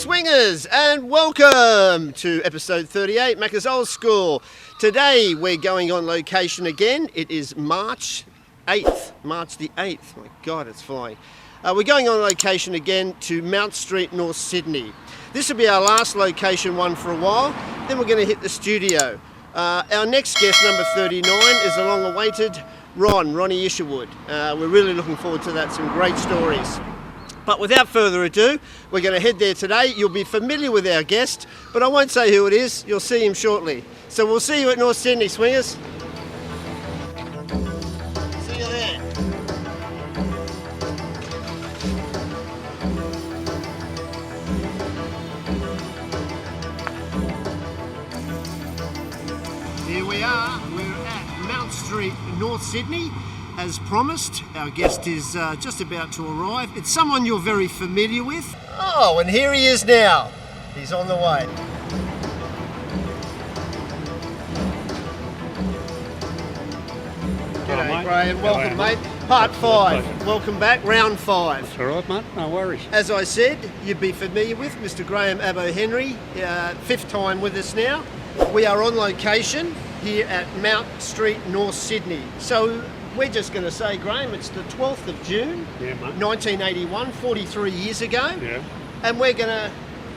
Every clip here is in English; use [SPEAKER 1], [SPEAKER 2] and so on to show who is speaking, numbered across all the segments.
[SPEAKER 1] Swingers, and welcome to episode 38, Macca's Old School. Today we're going on location again. It is March the 8th. My God, it's flying. We're going on location again to Mount Street, North Sydney. This will be our last location one for a while. Then we're going to hit the studio. Our next guest, number 39, is the long-awaited Ronnie Isherwood. We're really looking forward to that. Some great stories. But without further ado, we're going to head there today. You'll be familiar with our guest, but I won't say who it is. You'll see him shortly. So we'll see you at North Sydney, Swingers. See you there. Here we are. We're at Mount Street, North Sydney. As promised, our guest is just about to arrive. It's someone you're very familiar with. Oh, and here he is now. He's on the way. G'day, Graham. Welcome, mate. Part 5. Welcome back. Round 5.
[SPEAKER 2] That's all right, mate. No worries.
[SPEAKER 1] As I said, you'd be familiar with Mr Graham Abo Henry. 5th time with us now. We are on location here at Mount Street, North Sydney. So we're just going to say, Graham, it's the 12th of June, 1981, 43 years ago.
[SPEAKER 2] Yeah.
[SPEAKER 1] And we're going to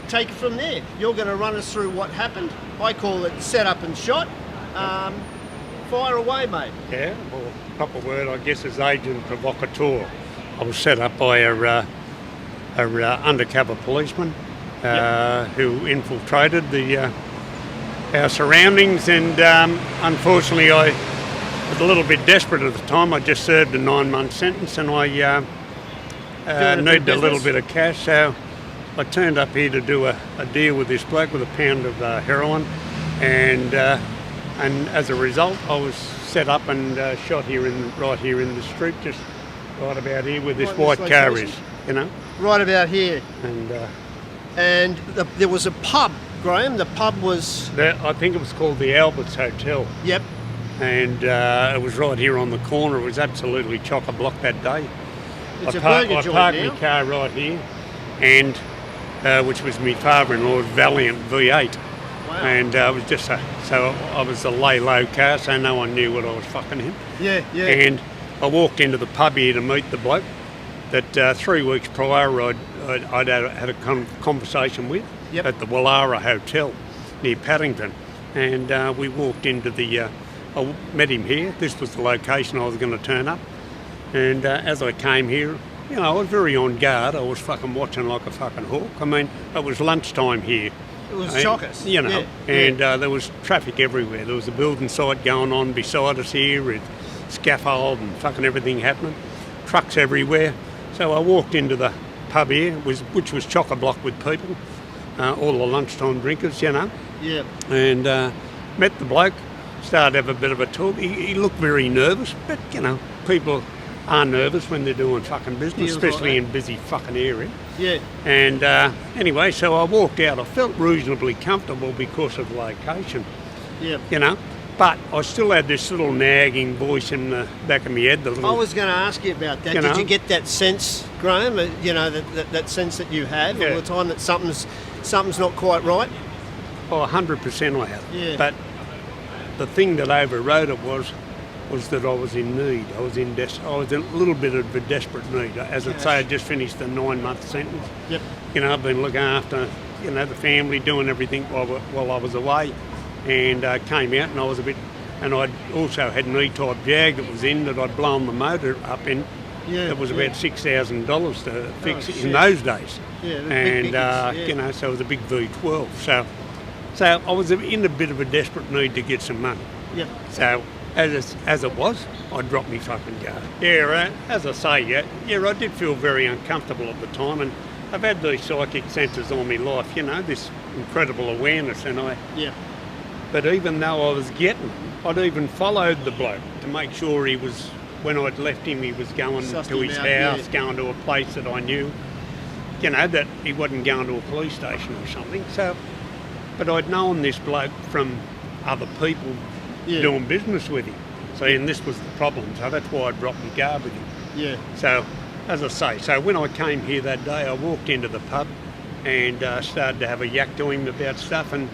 [SPEAKER 1] take it from there. You're going to run us through what happened. I call it set up and shot. Fire away, mate.
[SPEAKER 2] Yeah, well, proper word, I guess, is agent provocateur. I was set up by a undercover policeman who infiltrated our surroundings, and unfortunately I was a little bit desperate at the time. I just served a 9-month sentence and I needed a little bit of cash, so I turned up here to do a deal with this bloke with a pound of heroin, and as a result I was set up and shot right here in the street, just right about here where this white car is, you know.
[SPEAKER 1] Right about here.
[SPEAKER 2] And
[SPEAKER 1] there was a pub, Graham. The pub was...
[SPEAKER 2] I think it was called the Alberts Hotel.
[SPEAKER 1] Yep.
[SPEAKER 2] And it was right here on the corner. It was absolutely chock-a-block that day.
[SPEAKER 1] It's a burger joint now.
[SPEAKER 2] I parked my car right here, and which was my father-in-law's Valiant V8.
[SPEAKER 1] Wow.
[SPEAKER 2] And I was just so I was a lay-low car, so no one knew what I was fucking in.
[SPEAKER 1] Yeah.
[SPEAKER 2] And I walked into the pub here to meet the bloke that 3 weeks prior I'd had a conversation with at the Wallara Hotel near Paddington, and we walked into the... I met him here. This was the location I was going to turn up. And as I came here, you know, I was very on guard. I was fucking watching like a fucking hawk. I mean, it was lunchtime here.
[SPEAKER 1] It was chockers.
[SPEAKER 2] You know, and there was traffic everywhere. There was a building site going on beside us here with scaffold and fucking everything happening. Trucks everywhere. So I walked into the pub here, which was chock-a-block with people, all the lunchtime drinkers, you know.
[SPEAKER 1] Yeah.
[SPEAKER 2] And met the bloke. Started to have a bit of a talk. He looked very nervous, but, you know, people are nervous when they're doing fucking business, especially in busy fucking area.
[SPEAKER 1] Yeah.
[SPEAKER 2] And anyway, so I walked out. I felt reasonably comfortable because of the location.
[SPEAKER 1] Yeah.
[SPEAKER 2] You know, but I still had this little nagging voice in the back of my head.
[SPEAKER 1] I was going to ask you about that. Did you get that sense, Graham, you know, that sense that you had all the time that something's not quite right?
[SPEAKER 2] Oh, 100% I had.
[SPEAKER 1] Yeah.
[SPEAKER 2] But the thing that overrode it was that I was in need. I was in a little bit of a desperate need. As I say, I just finished a 9-month sentence.
[SPEAKER 1] Yep.
[SPEAKER 2] You know, I've been looking after, you know, the family, doing everything while I was away, and came out and I was and I'd also had an E-type Jag that was in that I'd blown the motor up in.
[SPEAKER 1] Yeah.
[SPEAKER 2] It was about $6,000 to fix it in those days.
[SPEAKER 1] Yeah.
[SPEAKER 2] And you know, so it was a big V12. So I was in a bit of a desperate need to get some money.
[SPEAKER 1] Yep.
[SPEAKER 2] So as it was, I dropped my fucking guard. Yeah, as I say, I did feel very uncomfortable at the time, and I've had these psychic centres all my life, you know, this incredible awareness, and But even though I was I'd even followed the bloke to make sure he was, when I'd left him, he was going to his house, going to a place that I knew, you know, that he wasn't going to a police station or something. So, but I'd known this bloke from other people doing business with him. So, and this was the problem. So that's why I dropped my guard with him.
[SPEAKER 1] Yeah.
[SPEAKER 2] So, as I say, so when I came here that day, I walked into the pub and started to have a yak to him about stuff. And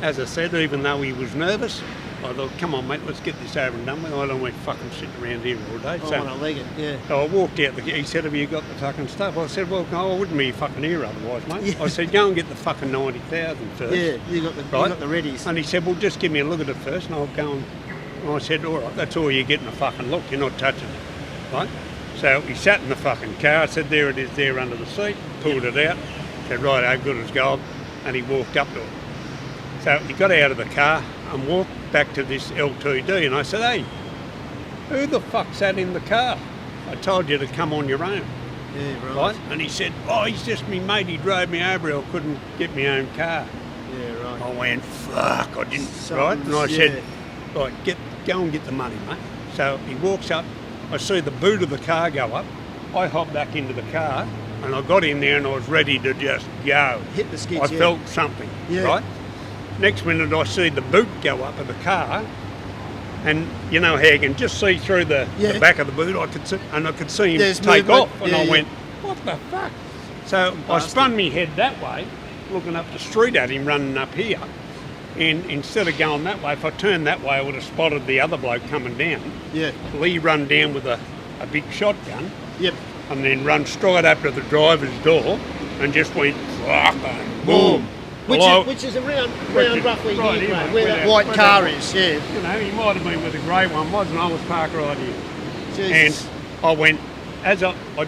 [SPEAKER 2] as I said, even though he was nervous, I thought, come on, mate, let's get this over and done with. I don't want to fucking sit around here all day.
[SPEAKER 1] I want to leg it, yeah.
[SPEAKER 2] So I walked out. He said, have you got the fucking stuff? I said, well, no, I wouldn't be fucking here otherwise, mate.
[SPEAKER 1] Yeah.
[SPEAKER 2] I said, go and get the fucking 90,000 first.
[SPEAKER 1] Yeah, you got the readies.
[SPEAKER 2] And he said, well, just give me a look at it first and I'll go and I said, all right, that's all you're getting, a fucking look. You're not touching it, right? So he sat in the fucking car. I said, there it is there under the seat. Pulled it out. Said, right, how good as gold. And he walked up to it. So he got out of the car and walked back to this LTD, and I said, hey, who the fuck sat in the car? I told you to come on your own.
[SPEAKER 1] Yeah,
[SPEAKER 2] Right? And he said, oh, he's just me mate, he drove me over, I couldn't get my own car.
[SPEAKER 1] Yeah, right.
[SPEAKER 2] I went, fuck, I didn't, right? And I said, right, go and get the money, mate. So he walks up, I see the boot of the car go up, I hop back into the car, and I got in there and I was ready to just go.
[SPEAKER 1] Hit the skids,
[SPEAKER 2] I felt something, right? Next minute I see the boot go up of the car, and you know how you can just see through the back of the boot. I could see him take off, and I went, "What the fuck?" So I spun my head that way, looking up the street at him running up here, and instead of going that way, if I turned that way, I would have spotted the other bloke coming down.
[SPEAKER 1] Yeah.
[SPEAKER 2] Lee run down with a big shotgun.
[SPEAKER 1] Yep.
[SPEAKER 2] And then run straight up to the driver's door, and just went, fucking boom.
[SPEAKER 1] Which is around roughly
[SPEAKER 2] right
[SPEAKER 1] here,
[SPEAKER 2] here,
[SPEAKER 1] mate, where that white car is, yeah.
[SPEAKER 2] You know, he might have been where the grey one was, and I was parked right here.
[SPEAKER 1] Jesus.
[SPEAKER 2] And I went, I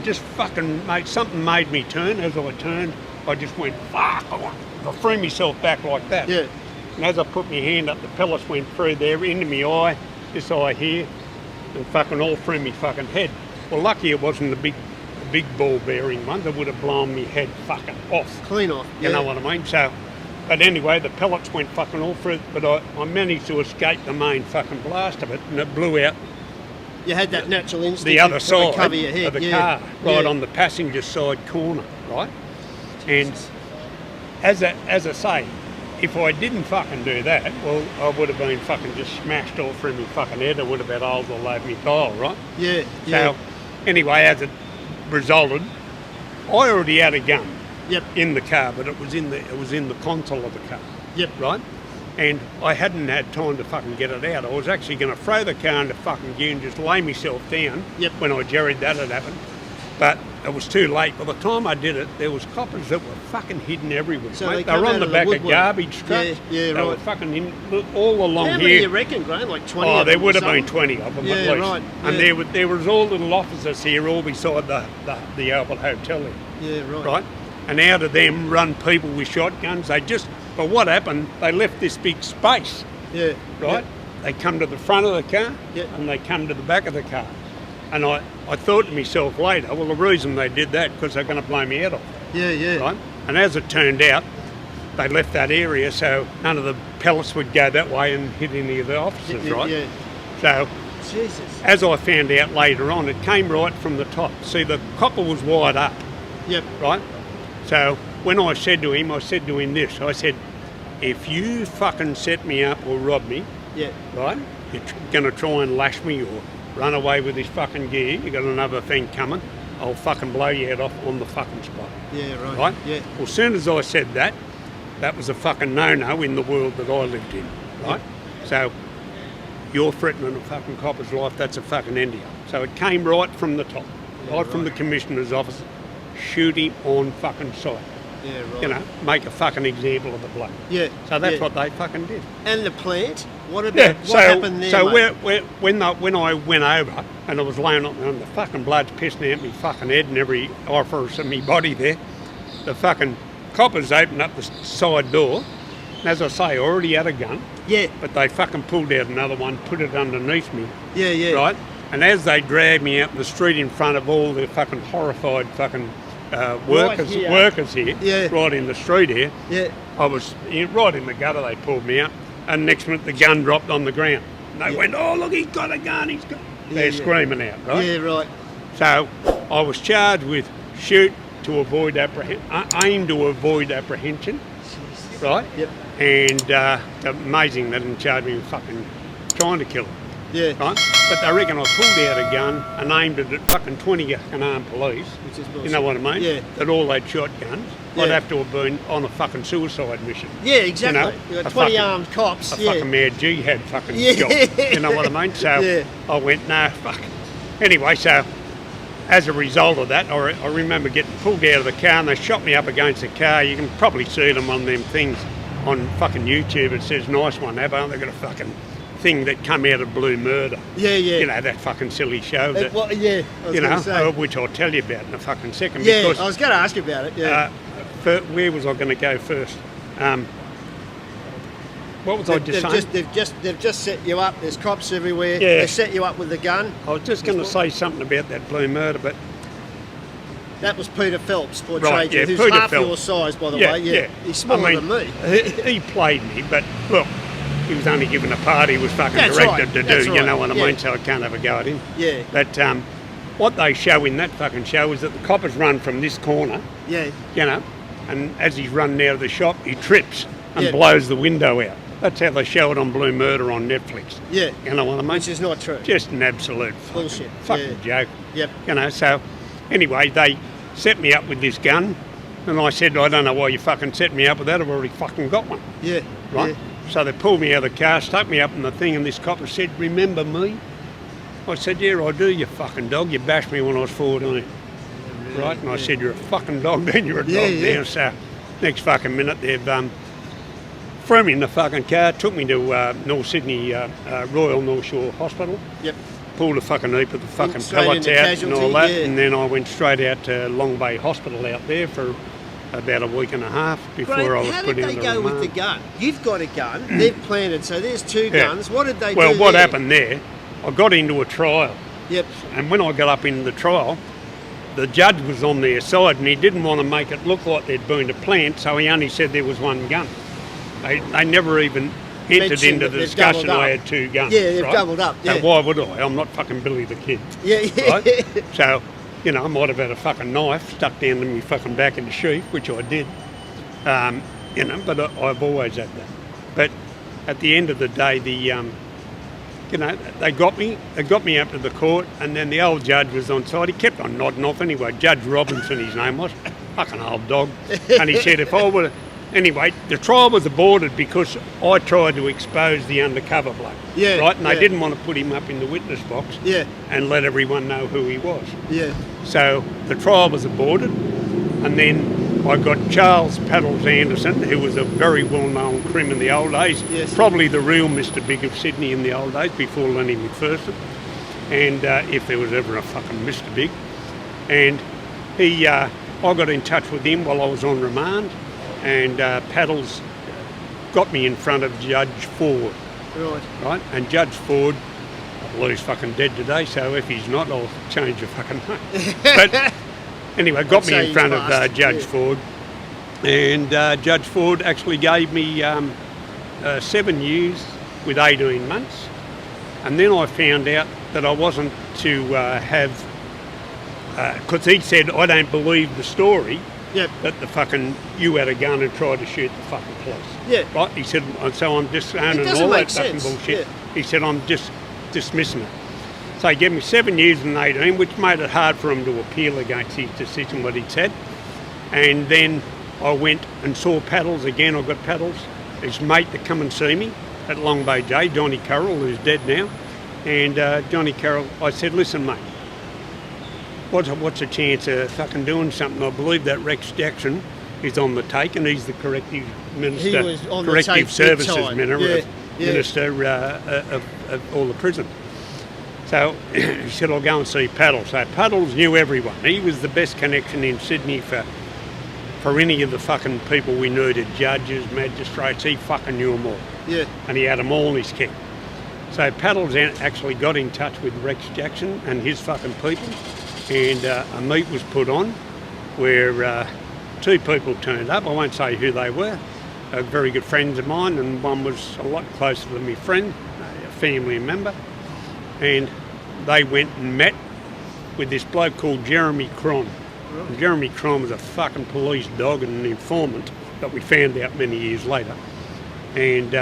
[SPEAKER 2] just fucking, mate, something made me turn. As I turned, I just went, fuck. I threw myself back like that.
[SPEAKER 1] Yeah.
[SPEAKER 2] And as I put my hand up, the pellets went through there, into my eye, this eye here, and fucking all through me fucking head. Well, lucky it wasn't the big ball bearing one that would have blown me head fucking off.
[SPEAKER 1] Clean off,
[SPEAKER 2] You know what I mean? So, but anyway, the pellets went fucking all through, but I managed to escape the main fucking blast of it, and it blew out
[SPEAKER 1] You had that natural instinct
[SPEAKER 2] the other
[SPEAKER 1] to
[SPEAKER 2] side
[SPEAKER 1] cover your head.
[SPEAKER 2] of the car, right on the passenger side corner, right? And as I say, if I didn't fucking do that, well, I would have been fucking just smashed all through my fucking head. I would have had holes all over my tile, right?
[SPEAKER 1] Yeah,
[SPEAKER 2] So, anyway, as it resulted, I already had a gun in the car, but it was in the console of the car.
[SPEAKER 1] Yep.
[SPEAKER 2] Right? And I hadn't had time to fucking get it out. I was actually going to throw the car into fucking gear and just lay myself down when I jerried that had happened. But it was too late. By the time I did it, there was coppers that were fucking hidden everywhere.
[SPEAKER 1] So
[SPEAKER 2] mate. They were on the back of garbage trucks.
[SPEAKER 1] Yeah,
[SPEAKER 2] they were fucking all along here.
[SPEAKER 1] How many do you reckon, Graham? Like 20
[SPEAKER 2] Oh,
[SPEAKER 1] of them
[SPEAKER 2] there would have
[SPEAKER 1] or
[SPEAKER 2] been
[SPEAKER 1] something?
[SPEAKER 2] 20 of them
[SPEAKER 1] Yeah,
[SPEAKER 2] at least.
[SPEAKER 1] right.
[SPEAKER 2] And
[SPEAKER 1] Yeah.
[SPEAKER 2] there was all little offices here, all beside the Albert Hotel here.
[SPEAKER 1] Yeah, right.
[SPEAKER 2] Right? And out of them run people with shotguns. But what happened, they left this big space.
[SPEAKER 1] Yeah.
[SPEAKER 2] Right? They come to the front of the car and they come to the back of the car. And I thought to myself later, well, the reason they did that, because they're going to blow me head off.
[SPEAKER 1] Yeah, yeah.
[SPEAKER 2] Right? And as it turned out, they left that area so none of the pellets would go that way and hit any of the officers, right?
[SPEAKER 1] Yeah.
[SPEAKER 2] So,
[SPEAKER 1] Jesus.
[SPEAKER 2] as I found out later on, it came right from the top. See, the copper was wide up.
[SPEAKER 1] Yep.
[SPEAKER 2] Right? So, when I said to him this. I said, if you fucking set me up or rob me, right, you're going to try and lash me or run away with this fucking gear, you got another thing coming, I'll fucking blow your head off on the fucking spot.
[SPEAKER 1] Yeah, right.
[SPEAKER 2] Right?
[SPEAKER 1] Yeah.
[SPEAKER 2] Well, as soon as I said that, that was a fucking no-no in the world that I lived in, right? So, you're threatening a fucking copper's life, that's a fucking end of you. So it came right from the top, right from the Commissioner's office, shoot him on fucking sight.
[SPEAKER 1] Yeah, right.
[SPEAKER 2] You know, make a fucking example of the bloke.
[SPEAKER 1] Yeah.
[SPEAKER 2] So that's what they fucking did.
[SPEAKER 1] And the plant? What about what happened there?
[SPEAKER 2] So
[SPEAKER 1] mate?
[SPEAKER 2] when I went over and I was laying on the fucking blood's pissing out me fucking head and every orifice of me body there, the fucking coppers opened up the side door. And as I say, I already had a gun.
[SPEAKER 1] Yeah.
[SPEAKER 2] But they fucking pulled out another one, put it underneath me.
[SPEAKER 1] Yeah, yeah.
[SPEAKER 2] Right? And as they dragged me out in the street in front of all the fucking horrified fucking workers here, right in the street here.
[SPEAKER 1] Yeah.
[SPEAKER 2] I was right in the gutter, they pulled me out, and next minute the gun dropped on the ground. And they went, oh look, he's got a gun, he's got... They're screaming out, right?
[SPEAKER 1] Yeah, right.
[SPEAKER 2] So I was charged with shoot to avoid aim to avoid apprehension, right?
[SPEAKER 1] Yep.
[SPEAKER 2] And amazing they didn't charge me with fucking trying to kill him.
[SPEAKER 1] Yeah.
[SPEAKER 2] Right? But they reckon I pulled out a gun and aimed it at fucking 20 armed police.
[SPEAKER 1] Which is bullshit.
[SPEAKER 2] You know what I mean?
[SPEAKER 1] Yeah.
[SPEAKER 2] That all they'd shotguns.
[SPEAKER 1] Yeah.
[SPEAKER 2] I'd have to have been on a fucking suicide mission.
[SPEAKER 1] Yeah, exactly.
[SPEAKER 2] You know,
[SPEAKER 1] You got
[SPEAKER 2] a
[SPEAKER 1] 20
[SPEAKER 2] fucking-
[SPEAKER 1] armed cops.
[SPEAKER 2] A
[SPEAKER 1] Yeah.
[SPEAKER 2] fucking mad jihad fucking
[SPEAKER 1] Yeah.
[SPEAKER 2] job. You know what I mean? So
[SPEAKER 1] Yeah.
[SPEAKER 2] I went, no, fuck. Anyway, so as a result of that, I remember getting pulled out of the car and they shot me up against the car. You can probably see them on them things on fucking YouTube. It says, nice one, Abo. They've got a fucking thing that come out of Blue Murder.
[SPEAKER 1] Yeah, yeah.
[SPEAKER 2] You know, that fucking silly show. That,
[SPEAKER 1] Well, yeah, I was
[SPEAKER 2] you
[SPEAKER 1] gonna
[SPEAKER 2] know,
[SPEAKER 1] say.
[SPEAKER 2] which I'll tell you about in a fucking second.
[SPEAKER 1] Yeah,
[SPEAKER 2] because,
[SPEAKER 1] I was going to ask you about it. Yeah.
[SPEAKER 2] where was I going to go first? What was I just saying?
[SPEAKER 1] They've just set you up. There's cops everywhere.
[SPEAKER 2] Yeah.
[SPEAKER 1] They set you up with a gun.
[SPEAKER 2] I was just going to say something about that Blue Murder, but
[SPEAKER 1] That was Peter Phelps portrayed
[SPEAKER 2] Right,
[SPEAKER 1] you,
[SPEAKER 2] yeah,
[SPEAKER 1] who's
[SPEAKER 2] Peter
[SPEAKER 1] half your
[SPEAKER 2] Phelps.
[SPEAKER 1] size, by the way. Yeah, he's smaller than me.
[SPEAKER 2] He played me, but look, he was only given a part he was fucking
[SPEAKER 1] That's
[SPEAKER 2] directed
[SPEAKER 1] right,
[SPEAKER 2] to
[SPEAKER 1] that's
[SPEAKER 2] do, you
[SPEAKER 1] right,
[SPEAKER 2] know what I
[SPEAKER 1] yeah.
[SPEAKER 2] mean? So I can't have a go at him.
[SPEAKER 1] Yeah,
[SPEAKER 2] But what they show in that fucking show is that the coppers run from this corner,
[SPEAKER 1] yeah,
[SPEAKER 2] you know, and as he's running out of the shop, he trips and
[SPEAKER 1] Yeah.
[SPEAKER 2] blows the window out. That's how they show it on Blue Murder on Netflix.
[SPEAKER 1] yeah.
[SPEAKER 2] You know what I mean?
[SPEAKER 1] Which is not true.
[SPEAKER 2] Just an absolute
[SPEAKER 1] Bullshit,
[SPEAKER 2] fucking joke.
[SPEAKER 1] Yep.
[SPEAKER 2] You know, so anyway, they set me up with this gun, and I said, I don't know why you fucking set me up with that, I've already fucking got one,
[SPEAKER 1] Yeah,
[SPEAKER 2] right?
[SPEAKER 1] yeah.
[SPEAKER 2] So they pulled me out of the car, stuck me up in the thing, and this copper said, remember me? I said, yeah, I do, you fucking dog. You bashed me when I was 14, right? And I said, you're a fucking dog, then you're a
[SPEAKER 1] Yeah,
[SPEAKER 2] dog
[SPEAKER 1] yeah.
[SPEAKER 2] now. So next fucking minute, they've thrown me in the fucking car, took me to North Sydney Royal North Shore Hospital,
[SPEAKER 1] Yep.
[SPEAKER 2] pulled a fucking heap of the fucking
[SPEAKER 1] Straight
[SPEAKER 2] pellets
[SPEAKER 1] into
[SPEAKER 2] out and all
[SPEAKER 1] casualty,
[SPEAKER 2] that,
[SPEAKER 1] yeah.
[SPEAKER 2] and then I went straight out to Long Bay Hospital out there for about a week and a half before
[SPEAKER 1] Great.
[SPEAKER 2] I was
[SPEAKER 1] How
[SPEAKER 2] put
[SPEAKER 1] did they
[SPEAKER 2] into
[SPEAKER 1] go with the
[SPEAKER 2] remand.
[SPEAKER 1] gun? You've got a gun. They've planted, so there's two
[SPEAKER 2] Yeah.
[SPEAKER 1] guns. What did they
[SPEAKER 2] Well,
[SPEAKER 1] do
[SPEAKER 2] what
[SPEAKER 1] there?
[SPEAKER 2] happened there, I got into a trial,
[SPEAKER 1] Yep.
[SPEAKER 2] and when I got up into the trial, the judge was on their side and he didn't want to make it look like there'd been a plant, so he only said there was one gun. They never even entered
[SPEAKER 1] Mentioned
[SPEAKER 2] into
[SPEAKER 1] that
[SPEAKER 2] the
[SPEAKER 1] they've
[SPEAKER 2] discussion
[SPEAKER 1] doubled
[SPEAKER 2] I
[SPEAKER 1] up.
[SPEAKER 2] had two guns.
[SPEAKER 1] Yeah, they've
[SPEAKER 2] right?
[SPEAKER 1] doubled up,
[SPEAKER 2] So
[SPEAKER 1] yeah.
[SPEAKER 2] why would I? I'm not fucking Billy the Kid.
[SPEAKER 1] Yeah, yeah.
[SPEAKER 2] Right? So, you know, I might have had a fucking knife stuck down to me fucking back in the sheath, which I did. You know, but I've always had that. But at the end of the day, you know, they got me up to the court, and then the old judge was on side. He kept on nodding off anyway. Judge Robinson, his name was, fucking old dog. And he said, if I would, anyway, the trial was aborted because I tried to expose the undercover bloke.
[SPEAKER 1] Yeah,
[SPEAKER 2] Right, and they
[SPEAKER 1] yeah.
[SPEAKER 2] didn't want to put him up in the witness box.
[SPEAKER 1] Yeah.
[SPEAKER 2] And let everyone know who he was.
[SPEAKER 1] Yeah.
[SPEAKER 2] So the trial was aborted, and then I got Charles Paddles Anderson, who was a very well-known crim in the old days,
[SPEAKER 1] Yes.
[SPEAKER 2] probably the real Mr Big of Sydney in the old days, before Lenny McPherson, and if there was ever a fucking Mr Big. And I got in touch with him while I was on remand, and Paddles got me in front of Judge Ford,
[SPEAKER 1] Right.
[SPEAKER 2] right? And Judge Ford, I believe he's fucking dead today, so if he's not, I'll change the fucking name. But anyway, got
[SPEAKER 1] I'd
[SPEAKER 2] me
[SPEAKER 1] say
[SPEAKER 2] in
[SPEAKER 1] he's
[SPEAKER 2] front of
[SPEAKER 1] passed,
[SPEAKER 2] Judge
[SPEAKER 1] yeah.
[SPEAKER 2] Ford, and Judge Ford actually gave me 7 years with 18 months, and then I found out that I wasn't to have, because he said, I don't believe the story
[SPEAKER 1] Yep.
[SPEAKER 2] that the fucking, you had a gun and tried to shoot the fucking police.
[SPEAKER 1] Yeah.
[SPEAKER 2] Right? He said, so I'm disowning
[SPEAKER 1] doesn't
[SPEAKER 2] all
[SPEAKER 1] make
[SPEAKER 2] that fucking
[SPEAKER 1] sense,
[SPEAKER 2] bullshit.
[SPEAKER 1] yeah.
[SPEAKER 2] He said, I'm just dismissing it. So he gave me 7 years and 18, which made it hard for him to appeal against his decision, what he'd said. And then I went and saw Paddles again. I got Paddles, his mate, to come and see me at Long Bay J, Johnny Carroll, who's dead now. And Johnny Carroll, I said, listen, mate, what's a chance of fucking doing something? I believe that Rex Jackson is on the take, and he's the corrective minister,
[SPEAKER 1] He was on the
[SPEAKER 2] corrective
[SPEAKER 1] take big
[SPEAKER 2] services
[SPEAKER 1] time.
[SPEAKER 2] minister,
[SPEAKER 1] Yeah,
[SPEAKER 2] minister of all the prison. So he said, I'll go and see Paddles. So Paddles knew everyone. He was the best connection in Sydney for any of the fucking people we needed, judges, magistrates. He fucking knew them all.
[SPEAKER 1] Yeah.
[SPEAKER 2] And he had them all in his kit. So Paddles actually got in touch with Rex Jackson and his fucking people, and a meet was put on where 2 people turned up. I won't say who they were. Very good friends of mine, and one was a lot closer than my friend, a family member. And they went and met with this bloke called Jeremy Cron. And Jeremy Cron was a fucking police dog and an informant that we found out many years later. And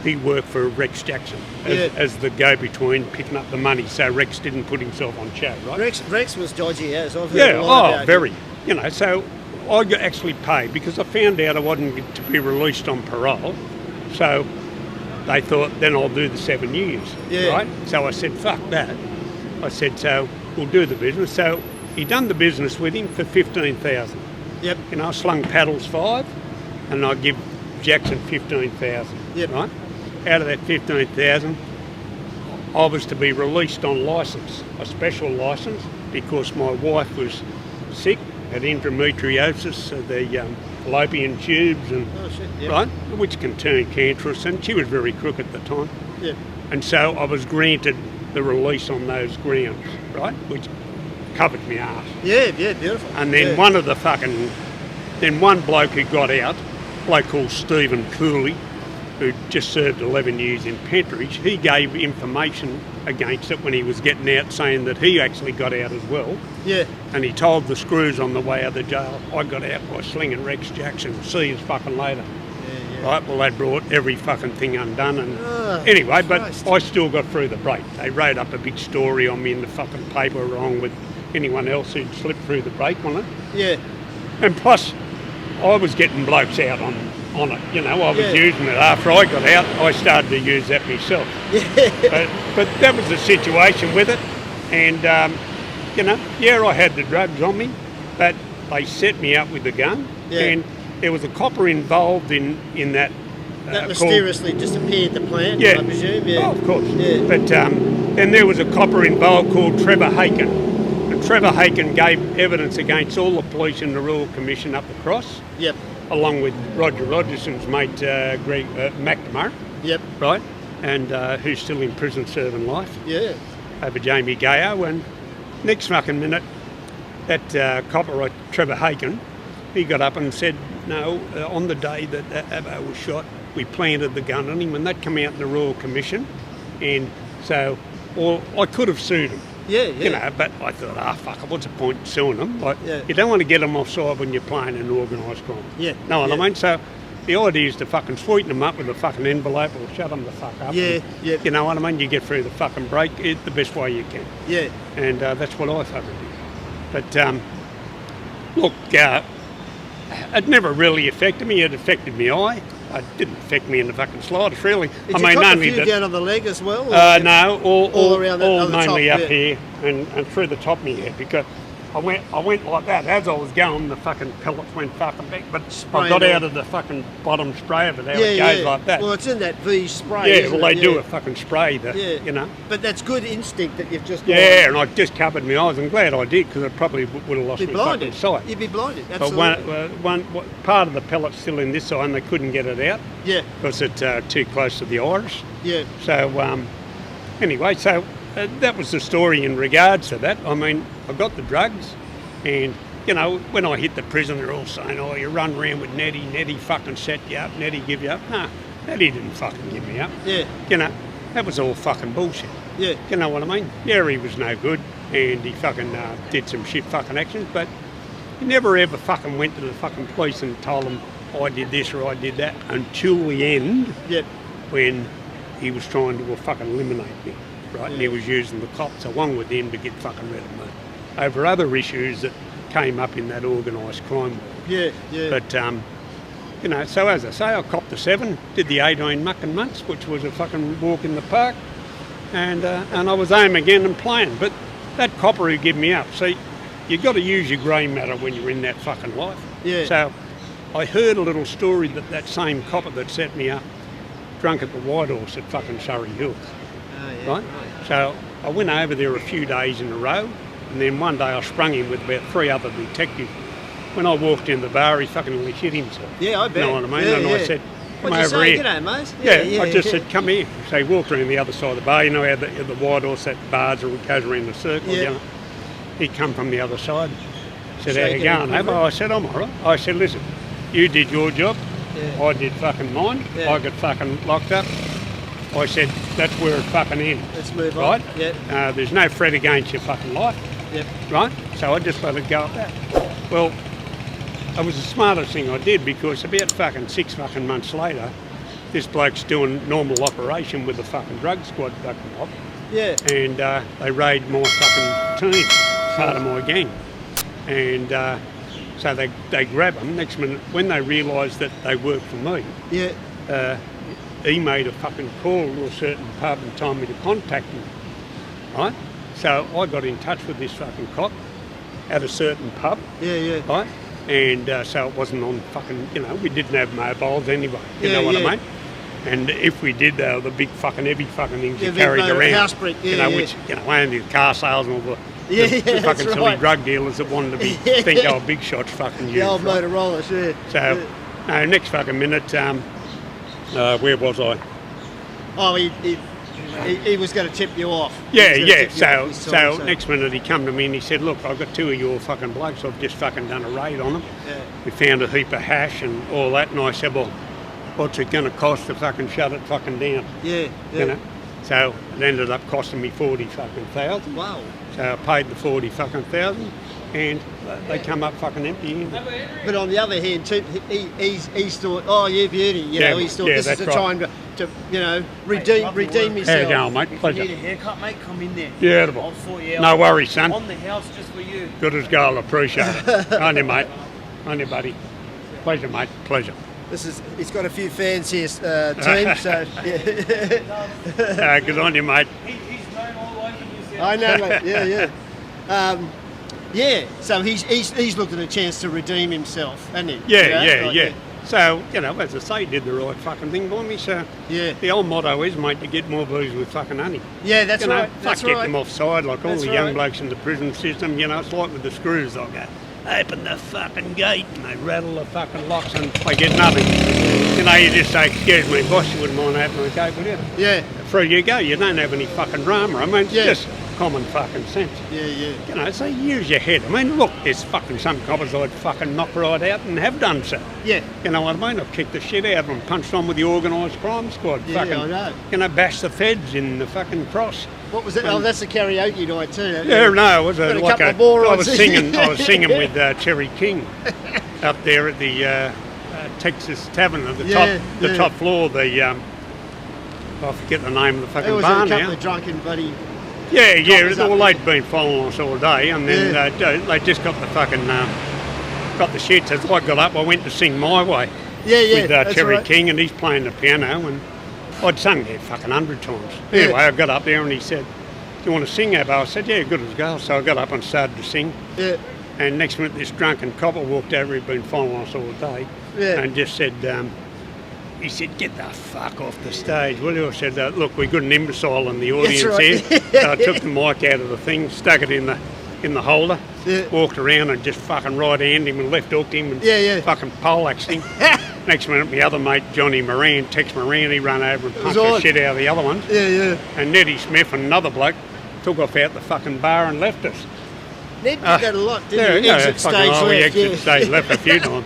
[SPEAKER 2] he worked for Rex Jackson as the go-between, picking up the money, so Rex didn't put himself on show, right?
[SPEAKER 1] Rex was dodgy, as I've heard a lot about
[SPEAKER 2] very.
[SPEAKER 1] him.
[SPEAKER 2] You know, so I got actually paid because I found out I wasn't to be released on parole, so they thought then I'll do the 7 years, right? So I said, fuck that. I said, so we'll do the business. So he done the business with him for 15,000.
[SPEAKER 1] Yep.
[SPEAKER 2] You know, I slung paddles 5, and I give Jackson 15,000.
[SPEAKER 1] Yep.
[SPEAKER 2] Right. Out of that 15,000, I was to be released on licence, a special licence, because my wife was sick, had endometriosis, the fallopian tubes, and right, which can turn cancerous, and she was very crook at the time.
[SPEAKER 1] Yep.
[SPEAKER 2] And so I was granted the release on those grounds, right, which covered my arse.
[SPEAKER 1] Yeah, beautiful.
[SPEAKER 2] And then one of the one bloke who got out, a bloke called Stephen Cooley, who just served 11 years in Pentridge, he gave information against it when he was getting out, saying that he actually got out as well.
[SPEAKER 1] Yeah.
[SPEAKER 2] And he told the screws on the way out of the jail, I got out by slinging Rex Jackson, see you fucking later.
[SPEAKER 1] Yeah.
[SPEAKER 2] Right, well, they brought every fucking thing undone. And anyway,
[SPEAKER 1] Christ.
[SPEAKER 2] but I still got through the break. They wrote up a big story on me in the fucking paper along with anyone else who'd slipped through the break on it.
[SPEAKER 1] Yeah.
[SPEAKER 2] And plus, I was getting blokes out on it, you know, I was using it. After I got out, I started to use that myself. But that was the situation with it. And, you know, I had the drugs on me, but they set me up with the gun.
[SPEAKER 1] Yeah.
[SPEAKER 2] And there was a copper involved in that.
[SPEAKER 1] That mysteriously disappeared the plant, I presume. Yeah.
[SPEAKER 2] Oh, of course.
[SPEAKER 1] Yeah.
[SPEAKER 2] But then there was a copper involved called Trevor Haken. And Trevor Haken gave evidence against all the police in the Royal Commission up across.
[SPEAKER 1] Yep.
[SPEAKER 2] Along with Roger Rogerson's mate, Greg McNamara. Yep. Right? And who's still in prison serving life.
[SPEAKER 1] Yeah.
[SPEAKER 2] Over Jamie Gayo. And next fucking minute, that copyright Trevor Haken, he got up and said, no, on the day that Abo was shot, we planted the gun on him, and that came out in the Royal Commission. And so I could have sued him.
[SPEAKER 1] Yeah.
[SPEAKER 2] You know, but I thought, fuck it, what's the point in suing them? Like, you don't want to get them offside when you're playing an organised crime.
[SPEAKER 1] Yeah.
[SPEAKER 2] Know what I mean? So the idea is to fucking sweeten them up with a fucking envelope or shut them the fuck up.
[SPEAKER 1] Yeah.
[SPEAKER 2] You know what I mean? You get through the fucking break the best way you can.
[SPEAKER 1] Yeah.
[SPEAKER 2] And that's what I fucking did. But, look, it never really affected me. It affected my eye. It didn't affect me in the fucking slightest, really.
[SPEAKER 1] Did you cut a few down on the leg as well?
[SPEAKER 2] No, all
[SPEAKER 1] around
[SPEAKER 2] all mainly
[SPEAKER 1] top,
[SPEAKER 2] up here and through the top of my head, because I went like that. As I was going, the fucking pellets went fucking back, but I got out of the fucking bottom spray of it, how it goes like that.
[SPEAKER 1] Well, it's in that V spray,
[SPEAKER 2] Yeah, well, they do a fucking spray, you know.
[SPEAKER 1] But that's good instinct that you've just...
[SPEAKER 2] Yeah, and I just covered my eyes. I'm glad I did, because I probably would have lost my fucking sight.
[SPEAKER 1] You'd be blinded, absolutely.
[SPEAKER 2] But one part of the pellet's still in this eye, and they couldn't get it out.
[SPEAKER 1] Yeah.
[SPEAKER 2] Because it's too close to the iris.
[SPEAKER 1] Yeah.
[SPEAKER 2] So, anyway, that was the story in regards to that. I mean, I got the drugs, and, you know, when I hit the prison, they're all saying, oh, you run around with Nettie fucking set you up, Nettie give you up. No, Nettie didn't fucking give me up.
[SPEAKER 1] Yeah.
[SPEAKER 2] You know, that was all fucking bullshit.
[SPEAKER 1] Yeah.
[SPEAKER 2] You know what I mean? Yeah, he was no good, and he fucking did some shit fucking actions, but he never ever fucking went to the fucking police and told them I did this or I did that until the end.
[SPEAKER 1] Yep.
[SPEAKER 2] When he was trying to fucking eliminate me, right? And he was using the cops along with him to get fucking rid of me over other issues that came up in that organised crime world.
[SPEAKER 1] Yeah.
[SPEAKER 2] But, you know, so as I say, I copped the 7, did the 18 mucking months, which was a fucking walk in the park, and I was home again and playing. But that copper who gave me up, see, you've got to use your grey matter when you're in that fucking life.
[SPEAKER 1] Yeah.
[SPEAKER 2] So I heard a little story that same copper that set me up drunk at the White Horse at fucking Surrey Hills.
[SPEAKER 1] Oh, yeah.
[SPEAKER 2] Right? So I went over there a few days in a row, and then one day I sprung him with about 3 other detectives. When I walked in the bar, he fucking nearly shit himself.
[SPEAKER 1] Yeah, I bet.
[SPEAKER 2] You know what I mean?
[SPEAKER 1] Yeah,
[SPEAKER 2] and I said, come over here.
[SPEAKER 1] G'day, mate.
[SPEAKER 2] Yeah, I just said, come here. So he walked around the other side of the bar. You know how the White Horse, that bars goes around the circle?
[SPEAKER 1] Yeah.
[SPEAKER 2] You know? He come from the other side. Said, how you
[SPEAKER 1] Shaking
[SPEAKER 2] going,
[SPEAKER 1] and
[SPEAKER 2] Abo? I said, I'm all right. I said, listen, you did your job.
[SPEAKER 1] Yeah.
[SPEAKER 2] I did fucking mine.
[SPEAKER 1] Yeah.
[SPEAKER 2] I got fucking locked up. I said, that's where it fucking ends.
[SPEAKER 1] Let's move on.
[SPEAKER 2] Right?
[SPEAKER 1] Yeah.
[SPEAKER 2] There's no threat against your fucking life.
[SPEAKER 1] Yep.
[SPEAKER 2] Right? So I just let it go at that. Well, it was the smartest thing I did, because about fucking 6 fucking months later, this bloke's doing normal operation with the fucking drug squad fucking mob.
[SPEAKER 1] Yeah.
[SPEAKER 2] And they raid my fucking team, part of my gang. And so they grab them. Next minute, when they realised that they worked for me, he made a fucking call to a certain pub and told me to contact him, right? So I got in touch with this fucking cop at a certain pub, right? And so it wasn't on fucking, we didn't have mobiles anyway, you know what I mean? And if we did, they were the big fucking heavy fucking things you carried around,
[SPEAKER 1] house brick,
[SPEAKER 2] which, only the car sales and all the fucking silly drug dealers that wanted to think they were big shots fucking used.
[SPEAKER 1] The old Motorollas,
[SPEAKER 2] So, no, next fucking minute, where was I?
[SPEAKER 1] Oh, he was going to tip you off.
[SPEAKER 2] So next minute he come to me and he said, look, I've got two of your fucking blokes, I've just fucking done a raid on them.
[SPEAKER 1] Yeah.
[SPEAKER 2] We found a heap of hash and all that, and I said, well, what's it going to cost to fucking shut it fucking down?
[SPEAKER 1] Yeah.
[SPEAKER 2] So it ended up costing me 40 fucking thousand.
[SPEAKER 1] Wow.
[SPEAKER 2] So I paid the 40 fucking thousand, and they come up fucking empty.
[SPEAKER 1] But on the other hand, too, he's thought, oh, yeah, beauty. He's thought this is the time to redeem himself.
[SPEAKER 2] How you going, mate? Pleasure.
[SPEAKER 3] If you need a haircut, mate, come in there.
[SPEAKER 2] Beautiful.
[SPEAKER 3] I'll sort you out.
[SPEAKER 2] No worries, son.
[SPEAKER 3] On the house just for you.
[SPEAKER 2] Good as gold, appreciate it. On you, mate. On you, buddy. Pleasure, mate. Pleasure.
[SPEAKER 1] He's got a few fans here, team, so yeah.
[SPEAKER 2] Good on you, mate.
[SPEAKER 3] He's known all over New Zealand.
[SPEAKER 1] I know, mate. So he's looked at a chance to redeem himself, hasn't he?
[SPEAKER 2] Yeah. So, as I say, did the right fucking thing by me. So the old motto is, mate, to get more booze with fucking honey.
[SPEAKER 1] Yeah, that's right.
[SPEAKER 2] Fuck, get them offside, like all the young blokes in the prison system. It's like with the screws. They'll go, open the fucking gate, and they rattle the fucking locks, and they get nothing. You just say, excuse me, boss, you wouldn't mind opening the gate, would you?
[SPEAKER 1] Yeah.
[SPEAKER 2] Through you go. You don't have any fucking drama. I mean, it's just common fucking sense.
[SPEAKER 1] Yeah.
[SPEAKER 2] So use your head. I mean, look, there's fucking some coppers I'd fucking knock right out and have done so.
[SPEAKER 1] Yeah.
[SPEAKER 2] You know what I mean? I've kicked the shit out of them, punched on with the organised crime squad.
[SPEAKER 1] Yeah,
[SPEAKER 2] fucking,
[SPEAKER 1] I know.
[SPEAKER 2] Bash the feds in the fucking cross.
[SPEAKER 1] What was it? Oh, that's a karaoke night too.
[SPEAKER 2] Yeah, no, it was
[SPEAKER 1] I was
[SPEAKER 2] singing with Terry King up there at the Texas Tavern at the top floor. I forget the name of the fucking bar now.
[SPEAKER 1] A couple of drunken buddy.
[SPEAKER 2] Yeah. Well, they'd been following us all day, and then they just got the fucking got the shit. So I got up, I went to sing My Way with Terry King, and he's playing the piano, and I'd sung there fucking 100 times. Anyway, I got up there and he said, do you want to sing, Abo? I said, yeah, good as gold. So I got up and started to sing.
[SPEAKER 1] Yeah.
[SPEAKER 2] And next minute, this drunken copper walked over, he'd been following us all day, and just said, he said, get the fuck off the stage, will you? I said, look, we've got an imbecile in the audience here. So I took the mic out of the thing, stuck it in the holder, walked around and just fucking right-handed him and left-hooked him and fucking poleaxed him. Next minute, my other mate, Johnny Moran, Tex Moran, he ran over and punched the shit out of the other ones.
[SPEAKER 1] Yeah.
[SPEAKER 2] And Neddy Smith and another bloke took off out the fucking bar and left us.
[SPEAKER 1] Ned did that a lot, didn't he? Exit
[SPEAKER 2] stage left a few times.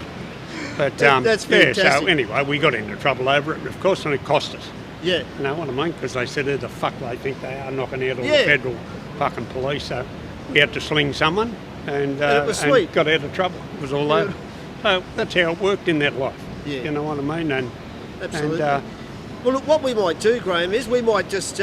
[SPEAKER 2] But
[SPEAKER 1] that's fantastic.
[SPEAKER 2] So anyway, we got into trouble over it, of course, and it cost us.
[SPEAKER 1] Yeah.
[SPEAKER 2] You know what I mean? Because they said, who the fuck they think they are, knocking out all the federal fucking police. So we had to sling someone and got out of trouble. It was all over. So that's how it worked in that life.
[SPEAKER 1] Yeah.
[SPEAKER 2] You know what I mean? And
[SPEAKER 1] absolutely. Well, look, what we might do, Graham, is we might just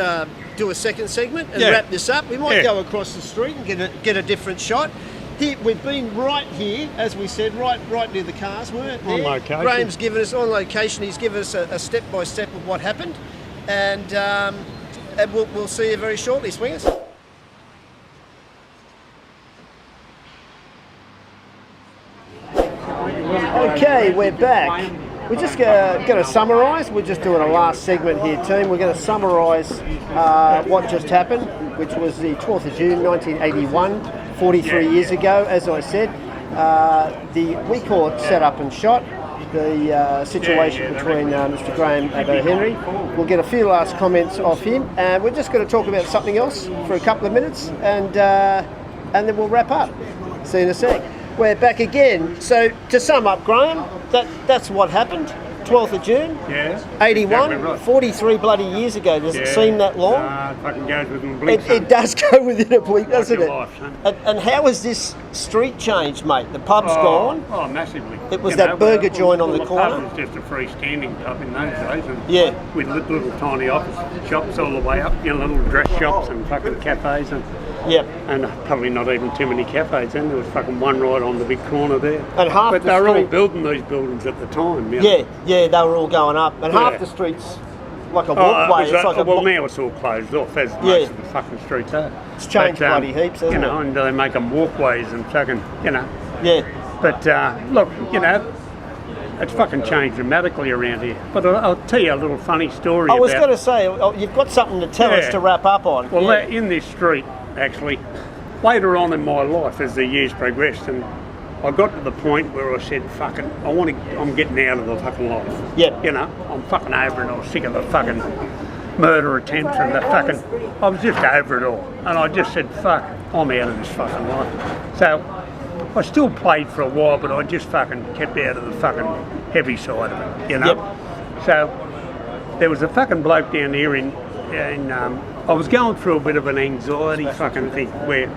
[SPEAKER 1] do a second segment and wrap this up. We might go across the street and get a different shot. Here, we've been right here, as we said, right near the cars, weren't we?
[SPEAKER 2] On location.
[SPEAKER 1] Graham's given us, on location, he's given us a step-by-step of what happened. And we'll see you very shortly, Swingers. Okay, we're back. We're just going to summarise. We're just doing a last segment here, team. We're going to summarise what just happened, which was the 12th of June 1981, 43 years ago, as I said. We call it set up and shot, the situation between Mr Graham Abo Henry. We'll get a few last comments off him, and we're just going to talk about something else for a couple of minutes, and then we'll wrap up. See you in a sec. We're back again. So to sum up, Graham, that's what happened. 12th of June,
[SPEAKER 2] Yeah.
[SPEAKER 1] 81,
[SPEAKER 2] Exactly right.
[SPEAKER 1] 43 bloody years ago. Does it seem that long?
[SPEAKER 2] It fucking goes within a blink.
[SPEAKER 1] It does go within a blink, doesn't
[SPEAKER 2] your
[SPEAKER 1] it?
[SPEAKER 2] life, son.
[SPEAKER 1] And how has this street changed, mate? The pub's gone.
[SPEAKER 2] Oh, massively.
[SPEAKER 1] It was that burger joint on the corner.
[SPEAKER 2] It was just a freestanding pub in those days. And
[SPEAKER 1] Yeah.
[SPEAKER 2] with little tiny office shops all the way up, little dress shops and fucking cafes
[SPEAKER 1] Yep.
[SPEAKER 2] and probably not even too many cafes then. There was fucking one right on the big corner there.
[SPEAKER 1] And half
[SPEAKER 2] but
[SPEAKER 1] the
[SPEAKER 2] they were all
[SPEAKER 1] street-
[SPEAKER 2] building these buildings at the time.
[SPEAKER 1] Yeah, they were all going up. And half
[SPEAKER 2] Yeah.
[SPEAKER 1] the streets like a
[SPEAKER 2] Oh,
[SPEAKER 1] walkway.
[SPEAKER 2] it was
[SPEAKER 1] It's like a
[SPEAKER 2] well, now it's all closed off, as
[SPEAKER 1] Yeah.
[SPEAKER 2] most of the fucking streets are.
[SPEAKER 1] It's changed
[SPEAKER 2] But,
[SPEAKER 1] bloody heaps, hasn't it?
[SPEAKER 2] and they make them walkways and fucking,
[SPEAKER 1] Yeah.
[SPEAKER 2] But look, it's fucking changed dramatically around here. But I'll tell you a little funny story.
[SPEAKER 1] I was
[SPEAKER 2] about-
[SPEAKER 1] going to say, you've got something to tell us
[SPEAKER 2] Yeah.
[SPEAKER 1] to wrap up on.
[SPEAKER 2] Well,
[SPEAKER 1] Yeah.
[SPEAKER 2] in this street, actually, later on in my life, as the years progressed, and I got to the point where I said, "Fuck it, I'm getting out of the fucking life."
[SPEAKER 1] Yep.
[SPEAKER 2] I'm fucking over it. I was sick of the fucking murder attempts and the fucking. I was just over it all, and I just said, "Fuck, I'm out of this fucking life." So I still played for a while, but I just fucking kept out of the fucking heavy side of it,
[SPEAKER 1] Yep.
[SPEAKER 2] So there was a fucking bloke down here I was going through a bit of an anxiety fucking thing where,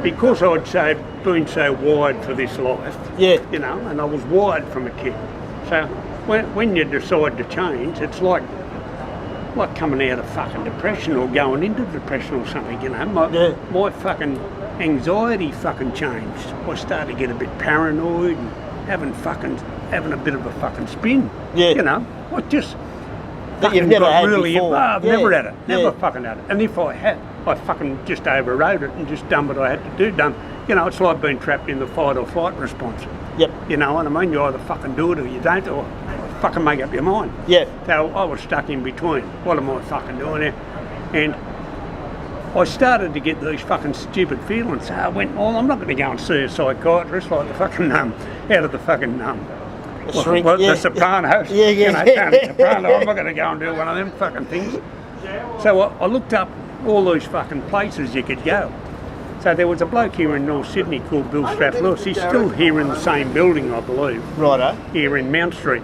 [SPEAKER 2] because I'd been so wired for this life,
[SPEAKER 1] Yeah.
[SPEAKER 2] and I was wired from a kid. So when you decide to change, it's like coming out of fucking depression or going into depression or something, My fucking anxiety fucking changed. I started to get a bit paranoid and having a bit of a fucking spin.
[SPEAKER 1] Yeah.
[SPEAKER 2] I just
[SPEAKER 1] That you've
[SPEAKER 2] fucking
[SPEAKER 1] never
[SPEAKER 2] got
[SPEAKER 1] had
[SPEAKER 2] really
[SPEAKER 1] before.
[SPEAKER 2] I've
[SPEAKER 1] Yeah.
[SPEAKER 2] never had it. Never
[SPEAKER 1] Yeah.
[SPEAKER 2] fucking had it. And if I had, I fucking just overrode it and just done what I had to do. It's like being trapped in the fight or flight response.
[SPEAKER 1] Yep.
[SPEAKER 2] You know what I mean? You either fucking do it or you don't, or fucking make up your mind.
[SPEAKER 1] Yeah.
[SPEAKER 2] So I was stuck in between. What am I fucking doing here? And I started to get these fucking stupid feelings. So I went, I'm not going to go and see a psychiatrist like the fucking, out of the fucking,
[SPEAKER 1] Shrink, yeah.
[SPEAKER 2] the Sopranos.
[SPEAKER 1] Yeah.
[SPEAKER 2] Tony Soprano. I'm not going to go and do one of them fucking things. So I looked up all these fucking places you could go. So there was a bloke here in North Sydney called Bill Strath-Lewis. He's still here in the same building, I believe.
[SPEAKER 1] Righto.
[SPEAKER 2] Here in Mount Street.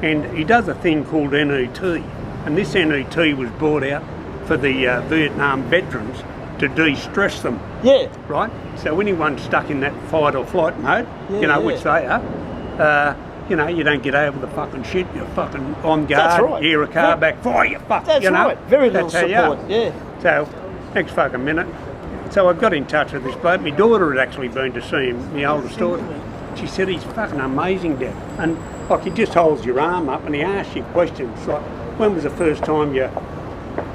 [SPEAKER 2] And he does a thing called NET. And this NET was brought out for the Vietnam veterans to de-stress them.
[SPEAKER 1] Yeah.
[SPEAKER 2] Right? So anyone stuck in that fight or flight mode, which they are, you don't get over the fucking shit. You're fucking on guard.
[SPEAKER 1] That's right.
[SPEAKER 2] Hear a car back, fire, you fuck.
[SPEAKER 1] That's right. Very little
[SPEAKER 2] That's how you are.
[SPEAKER 1] support. Yeah.
[SPEAKER 2] So, next fucking minute. So I got in touch with this bloke. My daughter had actually been to see him, my oldest daughter. She said, he's fucking amazing, Dad. And like, he just holds your arm up and he asks you questions. Like, when was the first time you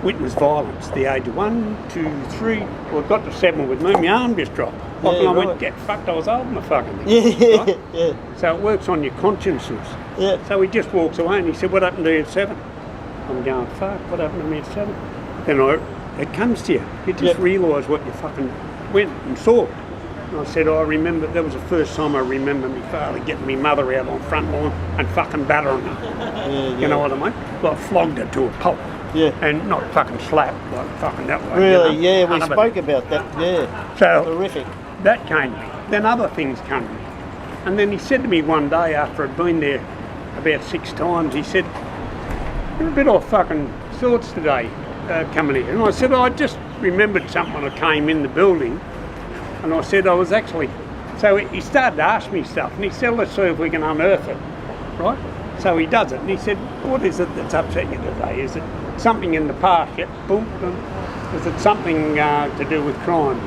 [SPEAKER 2] witnessed violence? The age of 1, 2, 3. Well, it got to 7 with me. My arm just dropped. Like,
[SPEAKER 1] Yeah,
[SPEAKER 2] and I
[SPEAKER 1] right.
[SPEAKER 2] went, get fucked, I was holding the fucking thing.
[SPEAKER 1] Yeah.
[SPEAKER 2] Right?
[SPEAKER 1] Yeah.
[SPEAKER 2] So it works on your consciences.
[SPEAKER 1] Yeah.
[SPEAKER 2] So he just walks away and he said, what happened to you at 7? I'm going, fuck, what happened to me at 7? Then it comes to you. You just
[SPEAKER 1] Yep.
[SPEAKER 2] realise what you fucking went and saw. And I said, I remember, that was the first time I remember my father getting my mother out on front lawn and fucking battering her.
[SPEAKER 1] Yeah.
[SPEAKER 2] You know what I mean? Like flogged her to a pulp.
[SPEAKER 1] Yeah.
[SPEAKER 2] And not fucking slapped, like fucking that way.
[SPEAKER 1] Really?
[SPEAKER 2] You know?
[SPEAKER 1] Yeah. We
[SPEAKER 2] None of it.
[SPEAKER 1] spoke about that. Yeah.
[SPEAKER 2] So
[SPEAKER 1] Horrific.
[SPEAKER 2] that came to me. Then other things came to me. And then he said to me one day after I'd been there about 6 times, he said, you're a bit off fucking sorts today coming here. And I said, I just remembered something when I came in the building. And I said, I was actually... So he started to ask me stuff. And he said, let's see if we can unearth it. Right? So he does it. And he said, what is it that's upset you today? Is it something in the past? Yep. Boom, boom. Is it something to do with crime?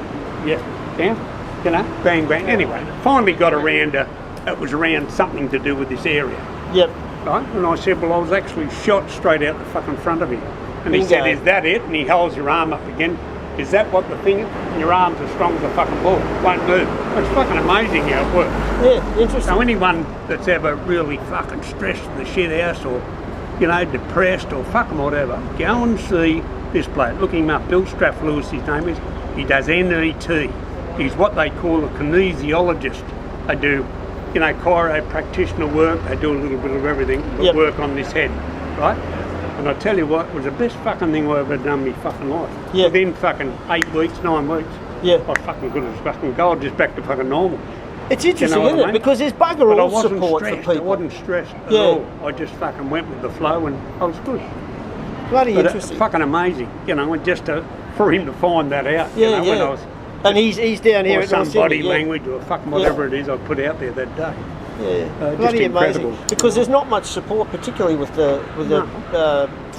[SPEAKER 2] Yep. Yeah. You know, bang, bang. Anyway, finally got around it was around something to do with this area.
[SPEAKER 1] Yep.
[SPEAKER 2] Right? And I said, well, I was actually shot straight out the fucking front of him. And he
[SPEAKER 1] Bingo.
[SPEAKER 2] said, is that it? And he holds your arm up again. Is that what the thing is? And your arm's as strong as a fucking ball. Won't move. It's fucking amazing how it works.
[SPEAKER 1] Yeah. Interesting.
[SPEAKER 2] So anyone that's ever really fucking stressed the shit house or, depressed or fucking whatever, go and see this bloke. Look him up. Bill Strath-Lewis, his name is. He does NET. He's what they call a kinesiologist. They do, chiro practitioner work. They do a little bit of everything, but
[SPEAKER 1] Yep.
[SPEAKER 2] work on this head, right? And I tell you what, it was the best fucking thing I ever done in my fucking life.
[SPEAKER 1] Yeah.
[SPEAKER 2] Within fucking 8 weeks, 9 weeks,
[SPEAKER 1] Yeah.
[SPEAKER 2] I fucking good as fucking gold, just back to fucking normal.
[SPEAKER 1] It's interesting,
[SPEAKER 2] what I
[SPEAKER 1] isn't it?
[SPEAKER 2] mean?
[SPEAKER 1] Because there's bugger
[SPEAKER 2] But I
[SPEAKER 1] all
[SPEAKER 2] wasn't
[SPEAKER 1] support for
[SPEAKER 2] stressed.
[SPEAKER 1] people.
[SPEAKER 2] I wasn't stressed at
[SPEAKER 1] Yeah.
[SPEAKER 2] all. I just fucking went with the flow and I was good.
[SPEAKER 1] Bloody
[SPEAKER 2] But
[SPEAKER 1] interesting.
[SPEAKER 2] it's fucking amazing, and just for him to find that out,
[SPEAKER 1] Yeah,
[SPEAKER 2] when
[SPEAKER 1] yeah.
[SPEAKER 2] I was,
[SPEAKER 1] And he's down here
[SPEAKER 2] or
[SPEAKER 1] at
[SPEAKER 2] some
[SPEAKER 1] North
[SPEAKER 2] body
[SPEAKER 1] Sydney, yeah.
[SPEAKER 2] language or fucking whatever it is I put out there that day.
[SPEAKER 1] Yeah,
[SPEAKER 2] Just
[SPEAKER 1] bloody
[SPEAKER 2] incredible.
[SPEAKER 1] amazing. Because there's not much support, particularly with the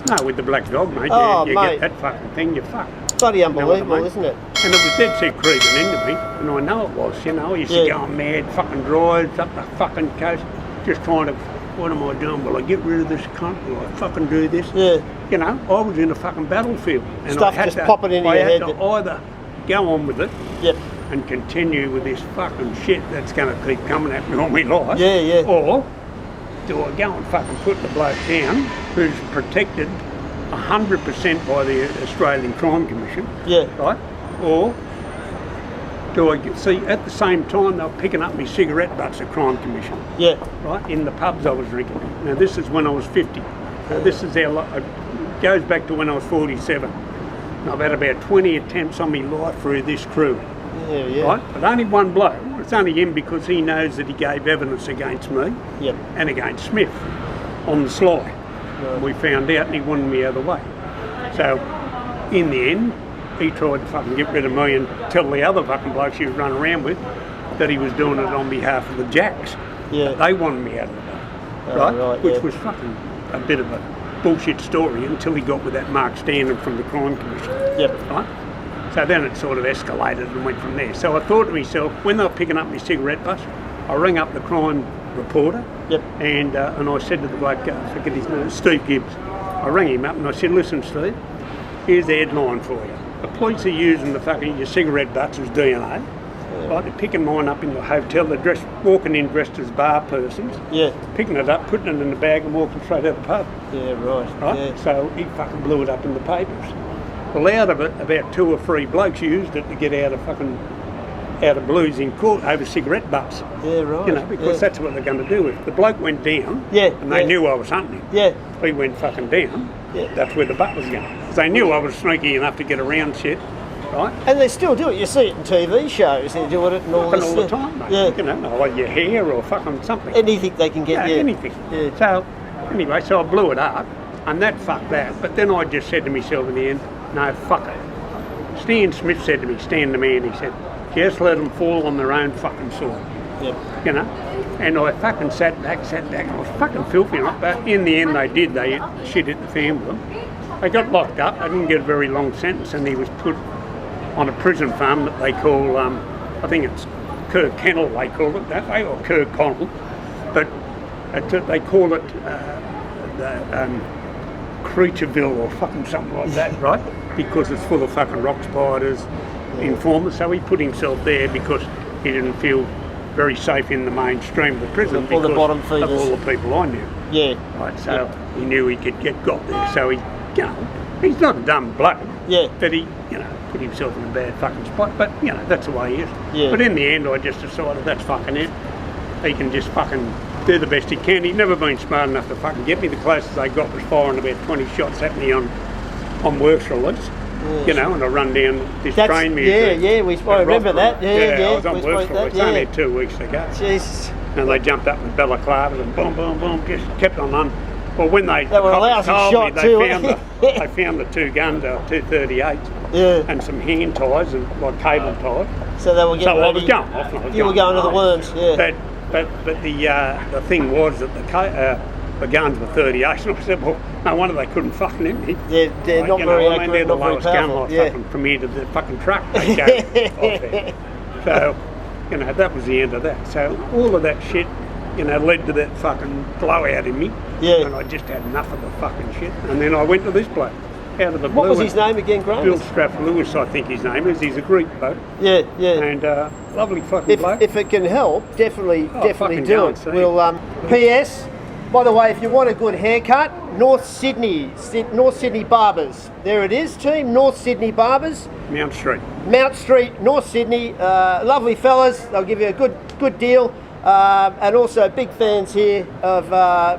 [SPEAKER 2] No, with the black dog, mate.
[SPEAKER 1] Oh,
[SPEAKER 2] you
[SPEAKER 1] mate.
[SPEAKER 2] get that fucking thing, you're fucked.
[SPEAKER 1] bloody
[SPEAKER 2] know what I
[SPEAKER 1] unbelievable,
[SPEAKER 2] mean?
[SPEAKER 1] isn't it?
[SPEAKER 2] And it was dead set creeping into me, and I know it was, I used to
[SPEAKER 1] Yeah.
[SPEAKER 2] go on mad fucking drives up the fucking coast, just trying to, what am I doing? Will I get rid of this cunt? Will I fucking do this?
[SPEAKER 1] Yeah.
[SPEAKER 2] I was in a fucking battlefield. And
[SPEAKER 1] Stuff
[SPEAKER 2] I had
[SPEAKER 1] just
[SPEAKER 2] to,
[SPEAKER 1] popping into
[SPEAKER 2] I
[SPEAKER 1] your
[SPEAKER 2] had
[SPEAKER 1] head.
[SPEAKER 2] to either go on with it
[SPEAKER 1] Yep.
[SPEAKER 2] and continue with this fucking shit that's going to keep coming at me all my life.
[SPEAKER 1] Yeah, yeah.
[SPEAKER 2] Or do I go and fucking put the bloke down who's protected 100% by the Australian Crime Commission,
[SPEAKER 1] Yeah.
[SPEAKER 2] right? Or do I see at the same time they're picking up me cigarette butts at Crime Commission,
[SPEAKER 1] Yeah.
[SPEAKER 2] right? In the pubs I was drinking. Now this is when I was 50. This is it goes back to when I was 47. I've had about 20 attempts on my life through this crew.
[SPEAKER 1] Yeah, yeah.
[SPEAKER 2] Right? But only one bloke. It's only him because he knows that he gave evidence against me
[SPEAKER 1] Yep.
[SPEAKER 2] and against Smith on the sly.
[SPEAKER 1] Right.
[SPEAKER 2] We found out and he wanted me out of the way. So, in the end, he tried to fucking get rid of me and tell the other fucking blokes he was running around with that he was doing it on behalf of the Jacks.
[SPEAKER 1] Yeah.
[SPEAKER 2] They wanted me out of the way.
[SPEAKER 1] Oh, right,
[SPEAKER 2] Which
[SPEAKER 1] yeah.
[SPEAKER 2] was fucking a bit of a bullshit story until he got with that Mark Standard from the Crime Commission.
[SPEAKER 1] Yep.
[SPEAKER 2] Right? So then it sort of escalated and went from there. So I thought to myself, when they were picking up my cigarette butts, I rang up the crime reporter.
[SPEAKER 1] Yep.
[SPEAKER 2] And I said to the bloke, I forget his name, Steve Gibbs. I rang him up and I said, listen, Steve, here's the headline for you. The police are using the fucking your cigarette butts as DNA. Right, they're picking mine up in the hotel. They're walking in dressed as bar persons,
[SPEAKER 1] Yeah.
[SPEAKER 2] picking it up, putting it in the bag and walking straight out the pub.
[SPEAKER 1] Yeah, right.
[SPEAKER 2] Right?
[SPEAKER 1] Yeah.
[SPEAKER 2] So he fucking blew it up in the papers. Well, out of it, about 2 or 3 blokes used it to get out of blues in court over cigarette butts.
[SPEAKER 1] Yeah, right.
[SPEAKER 2] Because that's what they're going to do. If the bloke went down,
[SPEAKER 1] Yeah,
[SPEAKER 2] and they
[SPEAKER 1] yeah.
[SPEAKER 2] knew I was hunting him,
[SPEAKER 1] Yeah.
[SPEAKER 2] he went fucking down,
[SPEAKER 1] Yeah.
[SPEAKER 2] that's where the butt was going. Because they knew I was sneaky enough to get around shit, right?
[SPEAKER 1] And they still do it. You see it in TV shows. They're doing it and all
[SPEAKER 2] Fucking
[SPEAKER 1] this.
[SPEAKER 2] all the time, mate.
[SPEAKER 1] Yeah.
[SPEAKER 2] Like your hair or fucking something.
[SPEAKER 1] Anything they can get.
[SPEAKER 2] Yeah,
[SPEAKER 1] Yeah.
[SPEAKER 2] anything.
[SPEAKER 1] Yeah.
[SPEAKER 2] So, anyway, so I blew it up, and that fucked that. But then I just said to myself in the end, no, fuck it. Stan Smith said to me, Stan the man, he said, just let them fall on their own fucking soil.
[SPEAKER 1] Yep.
[SPEAKER 2] And I fucking sat back, I was fucking filthy, but in the end they did, they shit hit the fan with them. They got locked up, I didn't get a very long sentence, and he was put on a prison farm that they call, I think it's Kirk Kennel, they call it that way, or Kirk Connell, but they call it Creatureville or fucking something like that, right? Because it's full of fucking rock spiders, informers, so he put himself there because he didn't feel very safe in the mainstream of the prison
[SPEAKER 1] All the
[SPEAKER 2] because
[SPEAKER 1] bottom feeders.
[SPEAKER 2] of all the people I knew.
[SPEAKER 1] Yeah.
[SPEAKER 2] Right, so he knew he could got there, so he's not a dumb bloke,
[SPEAKER 1] Yeah.
[SPEAKER 2] but he, put himself in a bad fucking spot, but, that's the way he is.
[SPEAKER 1] Yeah.
[SPEAKER 2] But in the end, I just decided that's fucking it. He can just fucking do the best he can. He'd never been smart enough to fucking get me. The closest they got was firing about 20 shots at me on works release. And I run down this train music.
[SPEAKER 1] Yeah, I remember that. Yeah,
[SPEAKER 2] I was on
[SPEAKER 1] we
[SPEAKER 2] works
[SPEAKER 1] spoke
[SPEAKER 2] release
[SPEAKER 1] that,
[SPEAKER 2] only
[SPEAKER 1] yeah.
[SPEAKER 2] 2 weeks ago.
[SPEAKER 1] Jesus.
[SPEAKER 2] And they jumped up in balaclavas and boom, boom, boom, just kept on running. Well, when they
[SPEAKER 1] were a
[SPEAKER 2] cops
[SPEAKER 1] lousy
[SPEAKER 2] told
[SPEAKER 1] shot
[SPEAKER 2] me,
[SPEAKER 1] too.
[SPEAKER 2] they found the 2 guns, 238s,
[SPEAKER 1] Yeah.
[SPEAKER 2] and some hand ties and like cable ties.
[SPEAKER 1] So they were getting
[SPEAKER 2] So I
[SPEAKER 1] ready.
[SPEAKER 2] was going off.
[SPEAKER 1] You were going to the worms, yeah.
[SPEAKER 2] But the thing was that the guns were 38s, and I said, well, no wonder they couldn't fucking hit me.
[SPEAKER 1] They're not very accurate,
[SPEAKER 2] they're the
[SPEAKER 1] not very
[SPEAKER 2] lowest gun
[SPEAKER 1] powerful.
[SPEAKER 2] like
[SPEAKER 1] Yeah.
[SPEAKER 2] fucking from here to the fucking truck they go off there. So, that was the end of that. So all of that shit, led to that fucking blowout in me.
[SPEAKER 1] Yeah.
[SPEAKER 2] And I just had enough of the fucking shit. And then I went to this bloke out of the blue.
[SPEAKER 1] What was his name again, Graham?
[SPEAKER 2] Bill Straff Lewis, I think his name is. He's a Greek bloke.
[SPEAKER 1] Yeah, yeah.
[SPEAKER 2] And lovely fucking bloke.
[SPEAKER 1] If it can help, definitely
[SPEAKER 2] fucking
[SPEAKER 1] do
[SPEAKER 2] go
[SPEAKER 1] it.
[SPEAKER 2] and see.
[SPEAKER 1] We'll P.S. By the way, if you want a good haircut, North Sydney Barbers. There it is, team. North Sydney Barbers.
[SPEAKER 2] Mount Street.
[SPEAKER 1] Mount Street, North Sydney. Lovely fellas. They'll give you a good deal. And also big fans here of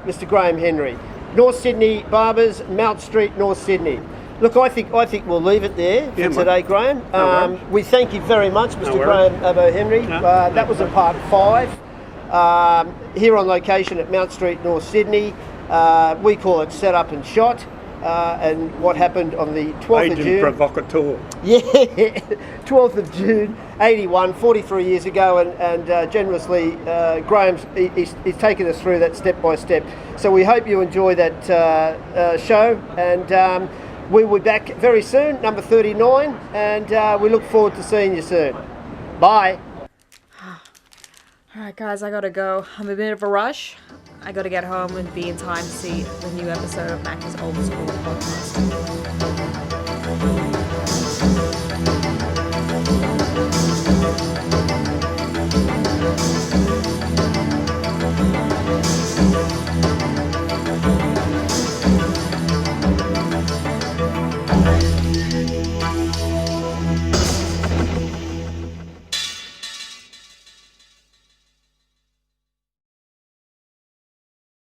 [SPEAKER 1] Mr Graham Henry. North Sydney Barbers, Mount Street, North Sydney. Look, I think we'll leave it there for
[SPEAKER 2] Yeah, mate.
[SPEAKER 1] today, Graham.
[SPEAKER 2] No worries.
[SPEAKER 1] We thank you very much, Mr.
[SPEAKER 2] worries.
[SPEAKER 1] Graham Abo Henry.
[SPEAKER 2] No,
[SPEAKER 1] That was in part 5. Here on location at Mount Street, North Sydney. We call it Set Up and Shot. And what happened on the 12th of
[SPEAKER 2] Agent
[SPEAKER 1] June.
[SPEAKER 2] provocateur.
[SPEAKER 1] Yeah, 12th of June, 81, 43 years ago, and generously, Graham's he's taken us through that step by step. So we hope you enjoy that show, and we will be back very soon, number 39, and we look forward to seeing you soon. Bye.
[SPEAKER 4] Alright guys, I gotta go. I'm a bit of a rush. I gotta get home and be in time to see the new episode of Macca's Old School podcast.